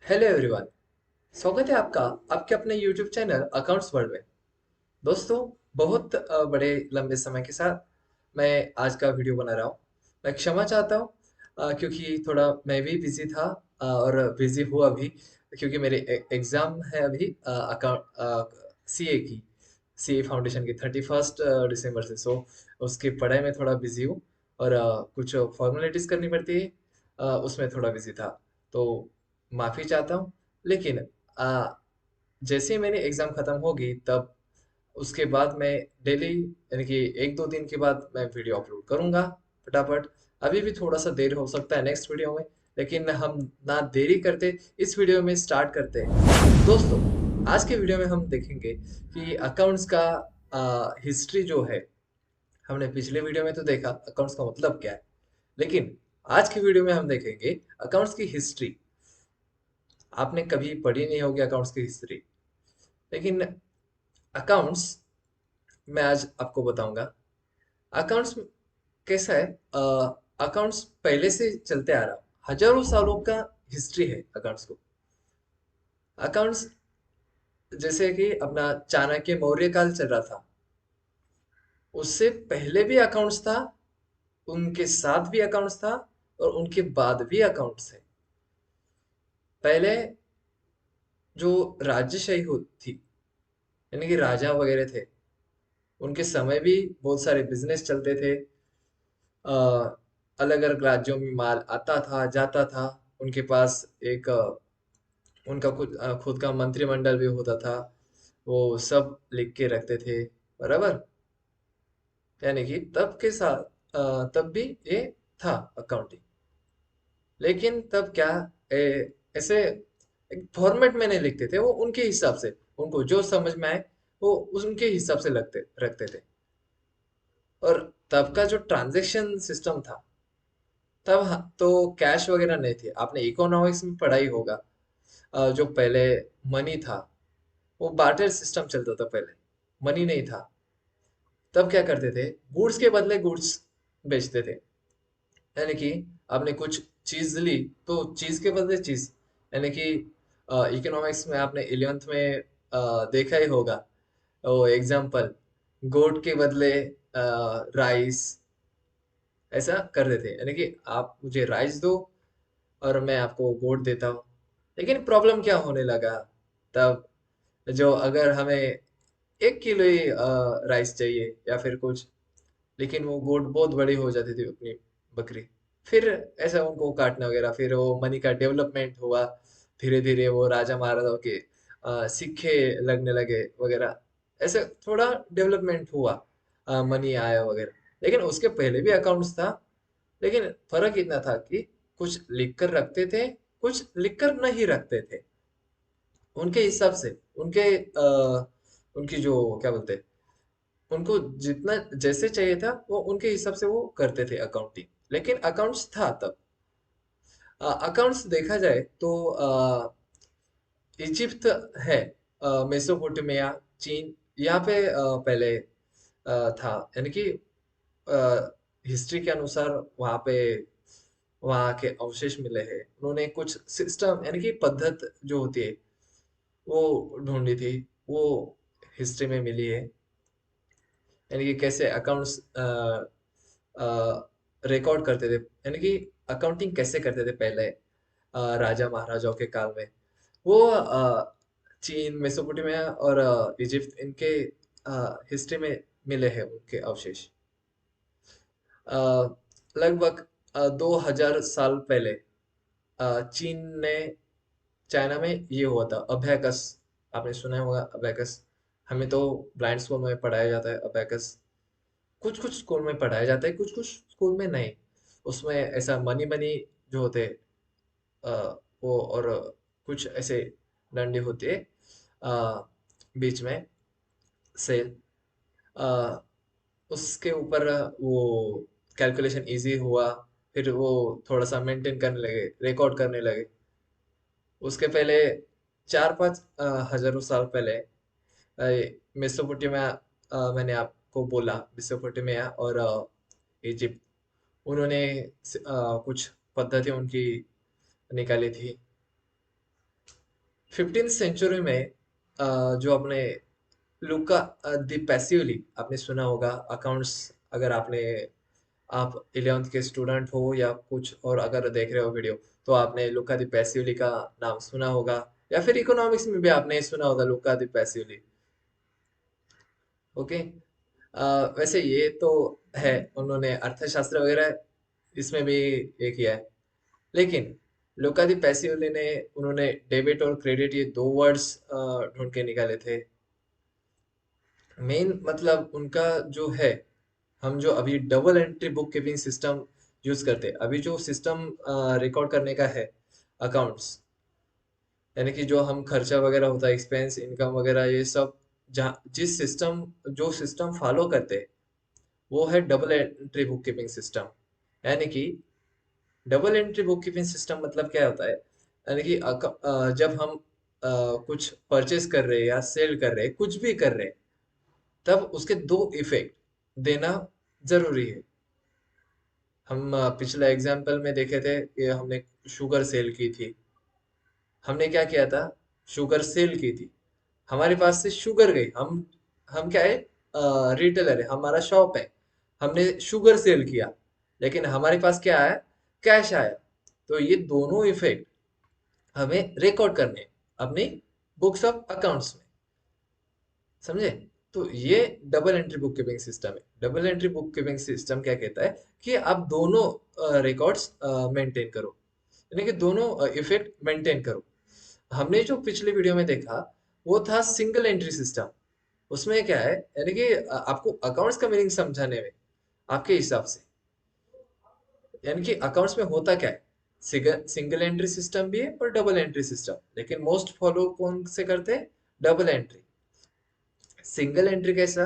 Hello everyone. स्वागत है आपका आपके अपने यूट्यूब चैनल अकाउंट्स वर्ल्ड में। दोस्तों, बहुत बड़े लंबे समय के साथ मैं आज का वीडियो बना रहा हूँ। मैं क्षमा चाहता हूँ क्योंकि थोड़ा मैं भी बिजी था और बिजी हूँ अभी, क्योंकि मेरे एग्जाम है अभी अकाउंट सीए की, सीए फाउंडेशन की 31 दिसंबर से। सो उसकी पढ़ाई में थोड़ा बिजी हूँ और कुछ फॉर्मेलिटीज करनी पड़ती है, उसमें थोड़ा बिजी था। तो माफ़ी चाहता हूँ। लेकिन अ, जैसे ही मेरी एग्ज़ाम ख़त्म होगी तब उसके बाद मैं डेली, यानी कि 1-2 दिन के बाद मैं वीडियो अपलोड करूँगा फटाफट। अभी भी थोड़ा-सा देर हो सकता है नेक्स्ट वीडियो में, लेकिन हम ना देरी करते, इस वीडियो में स्टार्ट करते हैं। दोस्तों, आज के वीडियो में हम देखेंगे कि अकाउंट्स का हिस्ट्री जो है। हमने पिछले वीडियो में तो देखा अकाउंट्स का मतलब क्या है, लेकिन आज की वीडियो में हम देखेंगे अकाउंट्स की हिस्ट्री। आपने कभी पढ़ी नहीं होगी अकाउंट्स की हिस्ट्री, लेकिन अकाउंट्स मैं आज आपको बताऊंगा। अकाउंट्स कैसा है। अकाउंट्स पहले से चलते आ रहा, हजारों सालों का हिस्ट्री है अकाउंट्स को। अकाउंट्स जैसे कि अपना चाणक्य मौर्य काल चल रहा था, उससे पहले भी अकाउंट्स था, उनके साथ भी अकाउंट्स था और उनके बाद भी अकाउंट्स है। पहले जो राजशाही होती थी, यानी कि राजा वगैरह थे, उनके समय भी बहुत सारे बिजनेस चलते थे। अलग अलग राज्यों में माल आता था जाता था। उनके पास एक उनका खुद का मंत्रिमंडल भी होता था। वो सब लिख के रखते थे, बराबर। यानी कि तब के साथ तब भी ये था अकाउंटिंग। लेकिन तब क्या, ऐसे एक फॉर्मेट में नहीं लिखते थे, वो उनके हिसाब से, उनको जो समझ में आए वो उनके हिसाब से लगते रखते थे। और तब का जो ट्रांजैक्शन सिस्टम था, तब तो कैश वगैरह नहीं थे। आपने इकोनॉमिक्स में पढ़ा ही होगा। जो पहले मनी था, वो बार्टर सिस्टम चलता था पहले, मनी नहीं था। तब क्या करते थे, गुड्स के बदले गुड्स बेचते थे। यानी कि आपने कुछ चीज ली तो चीज के बदले चीज। यानी कि इकोनॉमिक्स में आपने 11th में देखा ही होगा, वो एग्जाम्पल, गोट के बदले राइस, ऐसा कर देते हैं। यानी कि आप मुझे राइस दो और मैं आपको वोट देता हूँ। लेकिन प्रॉब्लम क्या होने लगा तब, जो अगर हमें 1 किलो ही राइस चाहिए या फिर कुछ, लेकिन वो गोट बहुत बड़ी हो जाती थी अपनी बकरी। फिर ऐसा उनको काटना वगैरह, फिर वो मनी का डेवलपमेंट हुआ। धीरे धीरे वो राजा महाराजाओं के सिक्के लगने लगे वगैरह, ऐसे थोड़ा डेवलपमेंट हुआ, मनी आया वगैरह। लेकिन उसके पहले भी अकाउंट्स था। लेकिन फर्क इतना था कि कुछ लिख कर रखते थे, कुछ लिख कर नहीं रखते थे। उनके हिसाब से, उनके उनकी जो क्या बोलते हैं, उनको जितना जैसे चाहिए था वो उनके हिसाब से वो करते थे अकाउंटिंग। लेकिन अकाउंट्स था तब। अकाउंट्स देखा जाए तो इजिप्ट है, मेसोपोटामिया, चीन, यहाँ पे पहले था। यानी कि हिस्ट्री के अनुसार वहाँ पे वहाँ के अवशेष मिले हैं। उन्होंने कुछ सिस्टम, यानी कि पद्धत जो होती है वो ढूंढी थी, वो हिस्ट्री में मिली है। यानी कि कैसे अकाउंट्स रिकॉर्ड करते थे, यानी कि अकाउंटिंग कैसे करते थे पहले राजा महाराजाओं के काल में। वो चीन, मेसोपोटामिया और इजिप्ट, इनके हिस्ट्री में मिले हैं उनके अवशेष। अ, लगभग 2000 साल पहले चीन ने, चाइना में ये हुआ था अबेकस। आपने सुना होगा अबेकस। हमें तो ब्लाइंड स्कूल में पढ़ाया जाता है अबेकस। कुछ कुछ स्कूल में पढ़ाया जाता है, कुछ कुछ स्कूल में नहीं। उसमें ऐसा मनी मनी जो होते हैं, वो, और कुछ ऐसे डंडे होते हैं बीच में सेल, उसके ऊपर वो कैलकुलेशन इजी हुआ। फिर वो थोड़ा सा मेंटेन करने लगे, रिकॉर्ड करने लगे। उसके पहले 4-5 हजारों साल पहले मेसोपोटामिया, मैंने आपको बोला मेसोपोटामिया और इजिप्ट, उन्होंने कुछ पद्धति उनकी निकाली थी। 15th सेंचुरी में जो अपने लुका दी पैसियोली आपने सुना होगा। अकाउंट्स, अगर आप 11th के स्टूडेंट हो या कुछ और अगर देख रहे हो वीडियो, तो आपने लुका दी पैसियोली का नाम सुना होगा। या फिर इकोनॉमिक्स में भी आपने सुना होगा लुका दी पैसियोली। ओके। वैसे ये तो है, उन्होंने अर्थशास्त्र वगैरह इसमें भी ये किया है। लेकिन लुका दी पैसियोली ने उन्होंने डेबिट और क्रेडिट, ये दो वर्ड्स ढूंढ के निकाले थे। मेन मतलब उनका जो है, हम जो अभी double entry book keeping system use करते हैं, अभी जो सिस्टम रिकॉर्ड करने का है अकाउंट्स, यानी कि जो हम खर्चा वगैरह होता है, एक्सपेंस इनकम वगैरह, ये सब जहाँ जिस सिस्टम जो सिस्टम फॉलो करते हैं, वो है double entry book keeping system. यानी कि double entry book keeping system मतलब क्या होता है, यानी कि जब हम कुछ परचेस कर रहे हैं या सेल कर रहे हैं, कुछ भी कर रहे हैं, तब उसके दो इफेक्ट देना जरूरी है। हम पिछले एग्जाम्पल में देखे थे कि हमने शुगर सेल की थी। हमने क्या किया था, शुगर सेल की थी, हमारे पास से शुगर गई, हम क्या है, रिटेलर है, हमारा शॉप है, हमने शुगर सेल किया, लेकिन हमारे पास क्या आया, कैश आया। तो ये दोनों इफेक्ट हमें रिकॉर्ड करने हैं अपनी बुक्स ऑफ अकाउंट्स में। समझे? तो ये double entry book keeping system है। Double entry book keeping system क्या कहता है कि आप दोनों रिकॉर्ड्स मेंटेन करो, यानी कि दोनों इफेक्ट मेंटेन करो। हमने जो पिछले वीडियो में देखा, वो था सिंगल एंट्री सिस्टम। उसमें क्या है, यानी कि आपको अकाउंट्स का मीनिंग समझाने में, आपके हिसाब से, यानी कि अकाउंट्स में होता क्या है, सिंगल एंट्री सिस्टम भी है और डबल एंट्री सिस्टम, लेकिन मोस्ट फॉलो कौन से करते हैं, डबल एंट्री। सिंगल एंट्री कैसा,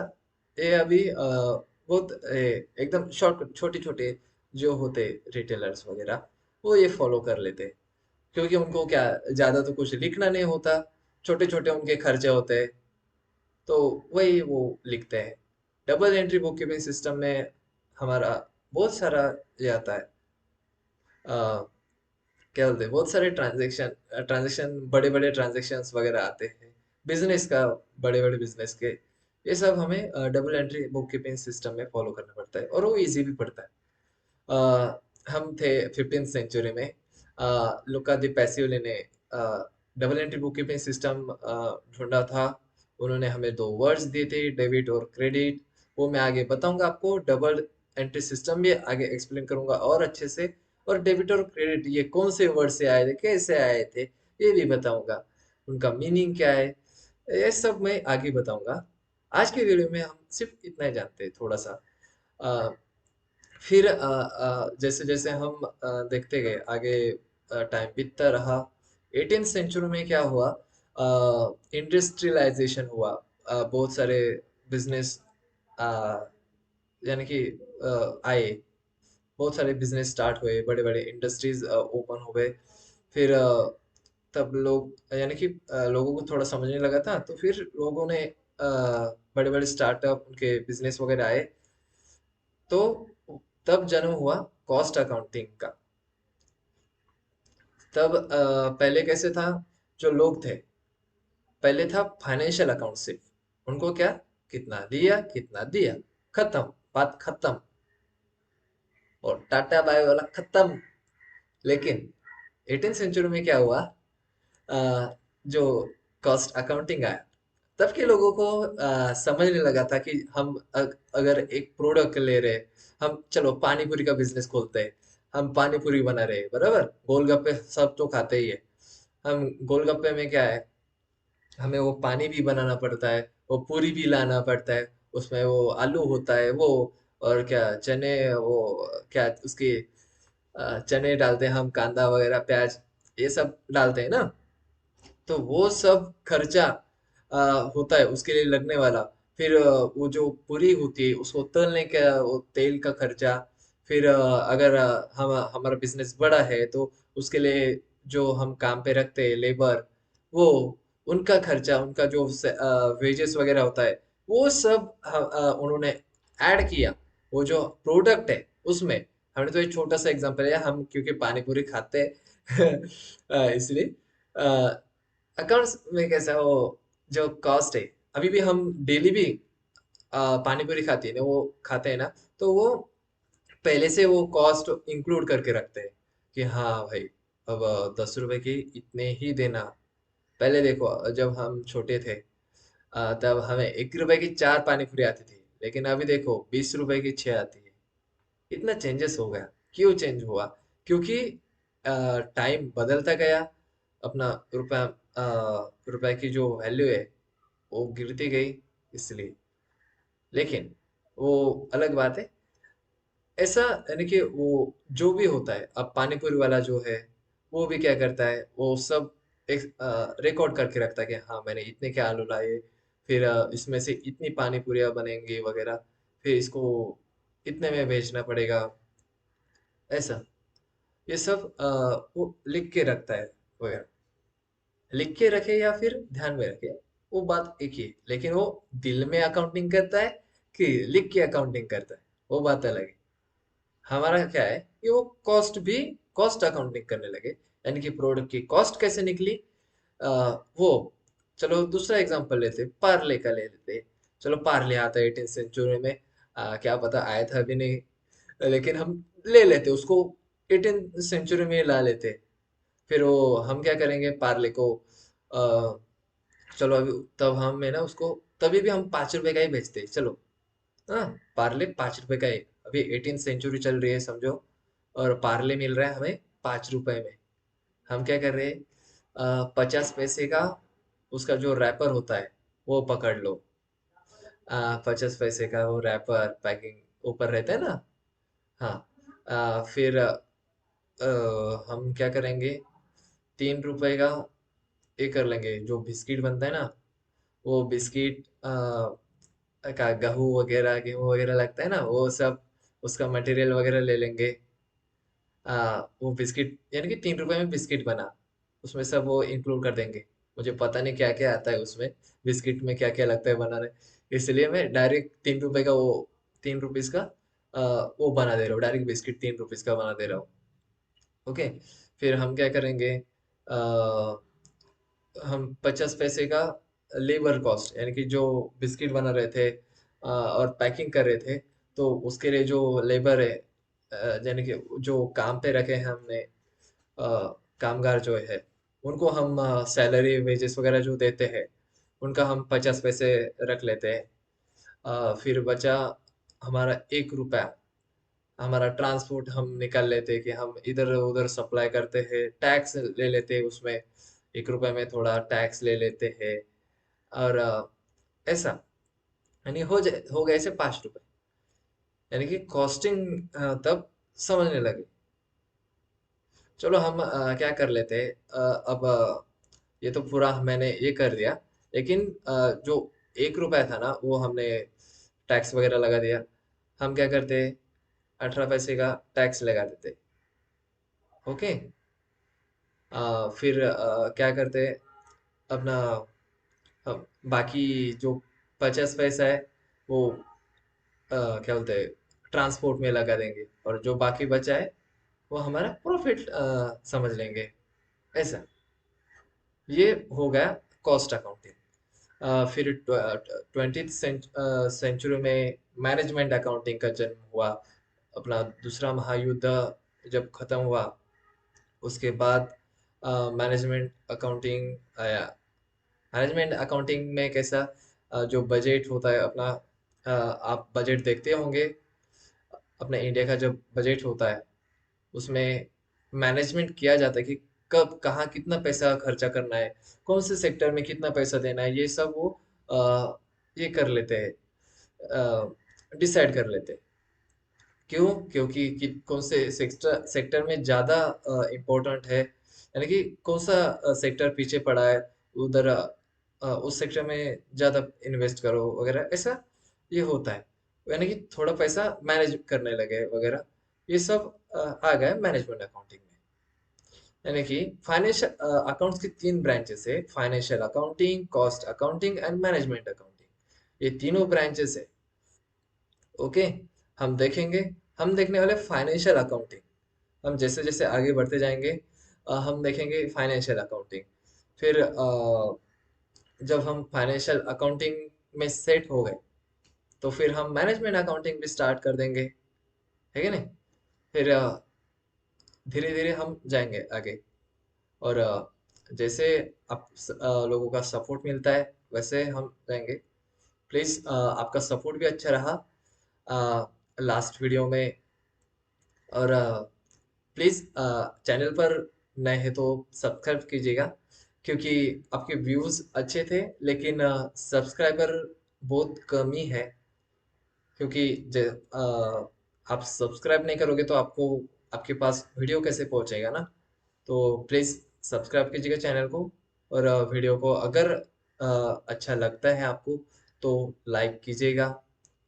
ये अभी बहुत एकदम शॉर्ट, छोटे छोटे जो होते रिटेलर्स वगैरह, वो ये फॉलो कर लेते हैं, क्योंकि उनको क्या, ज्यादा तो कुछ लिखना नहीं होता, छोटे छोटे उनके खर्चे होते हैं, तो वही वो लिखते हैं। Double entry book keeping system में हमारा बहुत सारा ये आता है, क्या बोलते हैं, बहुत सारे ट्रांजेक्शन बड़े बड़े ट्रांजेक्शन्स वगैरह आते हैं, बिजनेस का, बड़े बड़े बिजनेस के, ये सब हमें double entry book keeping system में फॉलो करना पड़ता है, और वो इजी भी पड़ता है। हम थे 15th सेंचुरी में, लुका दी पैसियोली ने double entry book keeping system ढूंढा था। उन्होंने हमें दो वर्ड्स दिए थे, डेबिट और क्रेडिट। वो मैं आगे बताऊंगा आपको, डबल एंट्री सिस्टम भी आगे एक्सप्लेन करूंगा और अच्छे से। और डेबिट और क्रेडिट ये कौन से वर्ड से आए थे, कैसे आए थे, ये भी बताऊंगा, उनका मीनिंग क्या है, ये सब मैं आगे बताऊंगा। आज के वीडियो में हम सिर्फ इतना ही जानते हैं थोड़ा सा। फिर जैसे जैसे हम देखते गए आगे, टाइम बीतता रहा। 18th सेंचुरी में क्या हुआ, इंडस्ट्रियलाइजेशन हुआ, बहुत सारे बिजनेस यानी कि आए, बहुत सारे बिजनेस स्टार्ट हुए, बड़े बड़े इंडस्ट्रीज ओपन हो गए। फिर तब लोग, यानी कि लोगों को थोड़ा समझने लगा था, तो फिर लोगों ने बड़े बड़े स्टार्टअप, उनके बिजनेस वगैरह आए। तो तब जन्म हुआ कॉस्ट अकाउंटिंग का। तब पहले कैसे था, जो लोग थे, पहले था फाइनेंशियल अकाउंट सिर्फ, उनको क्या, कितना लिया कितना दिया, खत्म, बात खत्म, और टाटा बाय वाला खत्म। लेकिन 18th सेंचुरी में क्या हुआ, जो कॉस्ट अकाउंटिंग आया, तब के लोगों को समझने लगा था कि हम अगर एक प्रोडक्ट ले रहे, हम चलो पानी पूरी का बिजनेस खोलते हैं, हम पानी पूरी बना रहे हैं, बराबर, गोलगप्पे सब तो खाते ही है। हम गोलगप्पे में क्या है, हमें वो पानी भी बनाना पड़ता है, वो पूरी भी लाना पड़ता है, उसमें वो आलू होता है वो, और क्या चने, वो क्या उसके चने डालते हैं हम, कांदा वगैरह प्याज, ये सब डालते हैं ना। तो वो सब खर्चा होता है उसके लिए लगने वाला। फिर वो जो पूरी होती है उसको तलने का वो तेल का खर्चा। फिर अगर हम हमारा बिजनेस बड़ा है, तो उसके लिए जो हम काम पे रखते हैं लेबर, वो उनका खर्चा, उनका जो वेजेस वगैरह होता है, वो सब उन्होंने ऐड किया, वो जो प्रोडक्ट है उसमें। हमने तो एक छोटा सा एग्जांपल है, हम क्योंकि पानी पूरी खाते हैं इसलिए अकाउंट्स में कैसा हो, जो कॉस्ट है, अभी भी हम डेली भी पानी पूरी खाती है ना, वो खाते हैं ना, तो वो पहले से वो कॉस्ट इंक्लूड करके रखते हैं कि हाँ भाई, अब 10 रुपए की इतने ही देना। पहले देखो, जब हम छोटे थे, तब हमें 1 रुपए की 4 पानी पूरी आती थी, लेकिन अभी देखो 20 रुपए की 6 आती है। इतना चेंजेस हो गया। क्यों चेंज हुआ? क्योंकि टाइम बदलता गया, अपना रुपया, रुपए की जो वैल्यू है वो गिरती गई, इसलिए। लेकिन वो अलग बात है। ऐसा, यानी कि वो जो भी होता है, अब पानीपुरी वाला जो है, वो भी क्या करता है, वो सब एक रिकॉर्ड करके रखता है कि हाँ मैंने इतने के आलू लाए, फिर इसमें से इतनी पानी पूरियाँ बनेंगी वगैरह, फिर इसको इतने में बेचना पड़ेगा, ऐसा। ये सब वो लिख के रखता है वगैरह। लिख के रखे या फिर ध्यान में रखे, वो बात एक ही है, लेकिन वो दिल में अकाउंटिंग करता है कि लिख के अकाउंटिंग करता है, वो बात अलग है। हमारा क्या है कि वो कॉस्ट भी, कॉस्ट अकाउंटिंग करने लगे, यानी कि प्रोडक्ट की कॉस्ट कैसे निकली। वो, चलो दूसरा एग्जांपल लेते, पार्ले का ले लेते। चलो पार्ले आता है 18th सेंचुरी में, क्या पता आया था अभी नहीं, लेकिन हम ले लेते उसको, 18th सेंचुरी में ला लेते। फिर वो हम क्या करेंगे, पार्ले को चलो अभी, तब हम है ना उसको, तभी भी हम 5 रुपए का ही बेचते हैं, चलो। हाँ, पार्ले 5 रुपए का है। अभी 18th सेंचुरी चल रही है समझो, और पार्ले मिल रहा है हमें 5 रुपए में। हम क्या कर रहे हैं, 50 पैसे का उसका जो रैपर होता है, वो पकड़ लो। 50 पैसे का वो रैपर पैकिंग ऊपर रहता है ना। हाँ, फिर हम क्या करेंगे, 3 रुपए का ये कर लेंगे, जो बिस्किट बनता है ना, वो बिस्किट का गेहूं वगैरह लगता है ना, वो सब उसका मटेरियल वगैरह ले लेंगे। वो बिस्किट, यानी कि 3 रुपए में बिस्किट बना, उसमें सब वो इंक्लूड कर देंगे। मुझे पता नहीं क्या क्या आता है उसमें, बिस्किट में क्या क्या लगता है बनाने, इसलिए मैं डायरेक्ट 3 रुपए का वो, 3 रुपीज का वो बना दे रहा हूँ, डायरेक्ट बिस्किट 3 रुपीज का बना दे रहा हूँ। ओके। फिर हम क्या करेंगे, हम 50 पैसे का लेबर कॉस्ट, यानी कि जो बिस्किट बना रहे थे और पैकिंग कर रहे थे, तो उसके लिए जो लेबर है, यानी कि जो काम पे रखे हैं हमने, कामगार जो है, उनको हम सैलरी वेजेस वगैरह जो देते हैं, उनका हम 50 पैसे रख लेते हैं। फिर बचा हमारा 1 रुपया, हमारा ट्रांसपोर्ट हम निकाल लेते हैं कि हम इधर उधर सप्लाई करते हैं, टैक्स ले लेते हैं उसमें, 1 रुपए में थोड़ा टैक्स ले लेते हैं। और ऐसा, यानी हो गए ऐसे 5 रुपए, यानी कि कॉस्टिंग तब समझने लगे। चलो हम क्या कर लेते हैं, अब ये तो पूरा मैंने ये कर दिया, लेकिन जो 1 रुपया था ना, वो हमने टैक्स वगैरह लगा दिया। हम क्या करते, 18 पैसे का टैक्स लगा देते। ओके। फिर क्या करते, अपना हम बाकी जो 50 पैसा है, वो क्या बोलते हैं, ट्रांसपोर्ट में लगा देंगे, और जो बाकी बचा है वो हमारा प्रॉफिट समझ लेंगे, ऐसा। ये हो गया कॉस्ट अकाउंटिंग। फिर 20th सेंचुरी में मैनेजमेंट अकाउंटिंग का जन्म हुआ। अपना दूसरा महायुद्ध जब खत्म हुआ, उसके बाद मैनेजमेंट अकाउंटिंग आया। मैनेजमेंट अकाउंटिंग में कैसा, जो बजट होता है अपना, आप बजट देखते होंगे, अपने इंडिया का जब बजट होता है, उसमें मैनेजमेंट किया जाता है कि कब कहाँ कितना पैसा खर्चा करना है, कौन से सेक्टर में कितना पैसा देना है, ये सब वो ये कर लेते हैं, डिसाइड कर लेते हैं। क्यों? क्योंकि कौन से सेक्टर सेक्टर में ज़्यादा इम्पोर्टेंट है, यानी कि कौन सा सेक्टर पीछे पड़ा है, उधर उस सेक्टर में ज़्यादा इन्वेस्ट करो वगैरह, ऐसा ये होता है। यानी कि थोड़ा पैसा मैनेज करने लगे वगैरह, ये सब आ गया मैनेजमेंट अकाउंटिंग में। यानी कि फाइनेंशियल अकाउंट्स की 3 ब्रांचेस है, financial accounting, cost accounting and management accounting. ये तीनों ब्रांचेस है। ओके। हम देखेंगे, हम देखने वाले फाइनेंशियल अकाउंटिंग। हम जैसे जैसे आगे बढ़ते जाएंगे, हम देखेंगे फाइनेंशियल अकाउंटिंग। फिर जब हम फाइनेंशियल अकाउंटिंग में सेट हो गए तो फिर हम मैनेजमेंट अकाउंटिंग भी स्टार्ट कर देंगे, है कि नहीं? फिर धीरे धीरे हम जाएंगे आगे। और जैसे आप लोगों का सपोर्ट मिलता है वैसे हम जाएंगे। प्लीज़ आपका सपोर्ट भी अच्छा रहा लास्ट वीडियो में। और प्लीज़ चैनल पर नए हैं तो सब्सक्राइब कीजिएगा, क्योंकि आपके व्यूज़ अच्छे थे लेकिन सब्सक्राइबर बहुत कम ही है। क्योंकि आप सब्सक्राइब नहीं करोगे तो आपको आपके पास वीडियो कैसे पहुंचेगा ना। तो प्लीज़ सब्सक्राइब कीजिएगा चैनल को। और वीडियो को अगर अच्छा लगता है आपको तो लाइक कीजिएगा।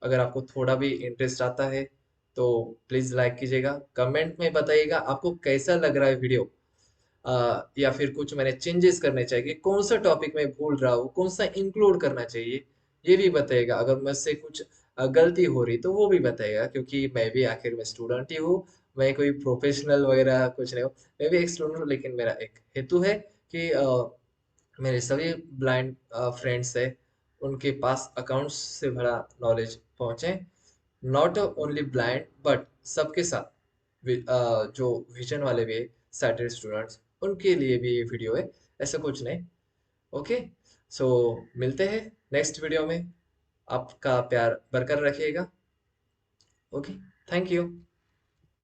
अगर आपको थोड़ा भी इंटरेस्ट आता है तो प्लीज़ लाइक कीजिएगा। कमेंट में बताइएगा आपको कैसा लग रहा है वीडियो। या फिर कुछ मैंने चेंजेस करने चाहिए, कौन सा टॉपिक मैं भूल रहा हूँ, कौन सा इंक्लूड करना चाहिए, ये भी बताइएगा। अगर मुझसे कुछ गलती हो रही तो वो भी बताइएगा, क्योंकि मैं भी आखिर में स्टूडेंट ही हूँ। मैं कोई प्रोफेशनल वगैरह कुछ नहीं हूँ। मैं भी एक स्टूडेंट हूँ, लेकिन मेरा एक हेतु है कि मेरे सभी ब्लाइंड फ्रेंड्स है उनके पास अकाउंट्स से भरा नॉलेज पहुंचे। नॉट ओनली ब्लाइंड बट सबके साथ जो विजन वाले भी सैटरडे स्टूडेंट्स, उनके लिए भी ये वीडियो है, ऐसा कुछ नहीं। ओके, सो मिलते हैं नेक्स्ट वीडियो में। आपका प्यार बरकरार रखिएगा। Okay, thank you.